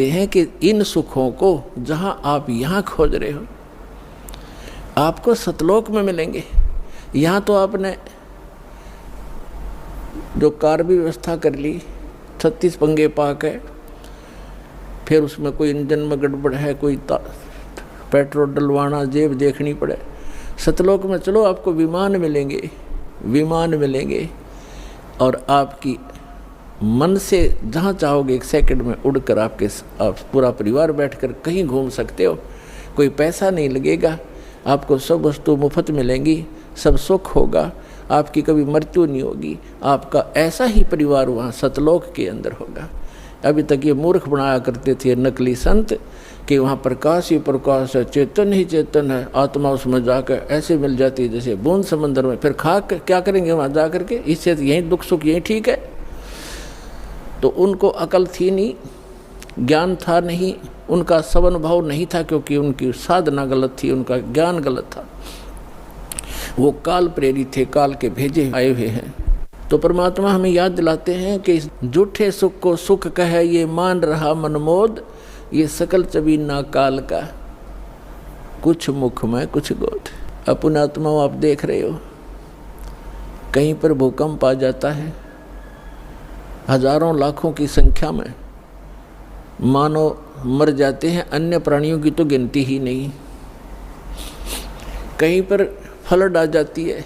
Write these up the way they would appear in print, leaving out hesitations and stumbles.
कहते हैं कि इन सुखों को जहां आप यहाँ खोज रहे हो आपको सतलोक में मिलेंगे। यहाँ तो आपने जो कार भी व्यवस्था कर ली, 36 पंगे पाक है, फिर उसमें कोई इंजन में गड़बड़ है, कोई पेट्रोल डलवाना, जेब देखनी पड़े। सतलोक में चलो आपको विमान मिलेंगे, विमान मिलेंगे, और आपकी मन से जहाँ चाहोगे 1 सेकंड में उड़कर आप पूरा परिवार बैठकर कहीं घूम सकते हो। कोई पैसा नहीं लगेगा, आपको सब वस्तु मुफ्त मिलेंगी, सब सुख होगा, आपकी कभी मृत्यु नहीं होगी। आपका ऐसा ही परिवार वहाँ सतलोक के अंदर होगा। अभी तक ये मूर्ख बनाया करते थे नकली संत कि वहाँ प्रकाश ही प्रकाश है, चेतन ही चेतन है, आत्मा उसमें जाकर ऐसे मिल जाती है जैसे बूंद समंदर में। फिर खा कर क्या करेंगे वहाँ जा कर के? इससे यहीं दुख सुख यहीं ठीक है। तो उनको अकल थी नहीं, ज्ञान था नहीं, उनका सवन भाव नहीं था, क्योंकि उनकी साधना गलत थी, उनका ज्ञान गलत था। वो काल प्रेरित थे, काल के भेजे आए हुए हैं। तो परमात्मा हमें याद दिलाते हैं कि इस झूठे सुख को सुख कहे ये मान रहा मनमोद, ये सकल चबीना काल का, कुछ मुख में कुछ गोद। अपने आत्मा आप देख रहे हो, कहीं पर भूकंप आ जाता है, हजारों लाखों की संख्या में मानव मर जाते हैं, अन्य प्राणियों की तो गिनती ही नहीं। कहीं पर फ्लड आ जाती है,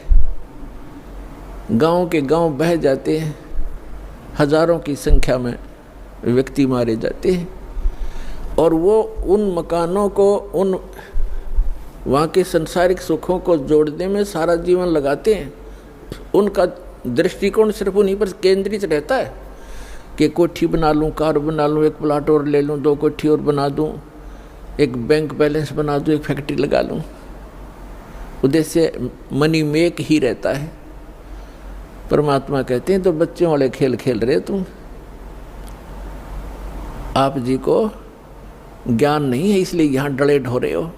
गांव के गांव बह जाते हैं, हजारों की संख्या में व्यक्ति मारे जाते हैं। और वो उन मकानों को, उन वहाँ के संसारिक सुखों को जोड़ने में सारा जीवन लगाते हैं। उनका दृष्टिकोण सिर्फ उन्हीं पर केंद्रित रहता है कि कोठी बना लूँ, कार बना लूँ, 1 प्लाट और ले लूँ, 2 कोठी और बना दूँ, एक बैंक बैलेंस बना दूँ, एक फैक्ट्री लगा लूँ। उद्देश्य मनी मेक ही रहता है। परमात्मा कहते हैं तो बच्चों वाले खेल खेल रहे तुम, आप जी को ज्ञान नहीं है, इसलिए यहाँ डले ढो रहे हो।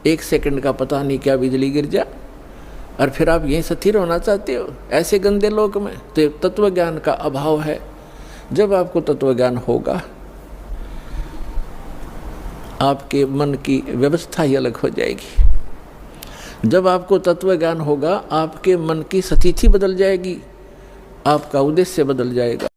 1 सेकंड का पता नहीं क्या बिजली गिर जा, और फिर आप यहीं स्थिर होना चाहते हो ऐसे गंदे लोक में। तो तत्व ज्ञान का अभाव है। जब आपको तत्व ज्ञान होगा, आपके मन की व्यवस्था ही अलग हो जाएगी। जब आपको तत्व ज्ञान होगा, आपके मन की स्थिति बदल जाएगी, आपका उद्देश्य बदल जाएगा।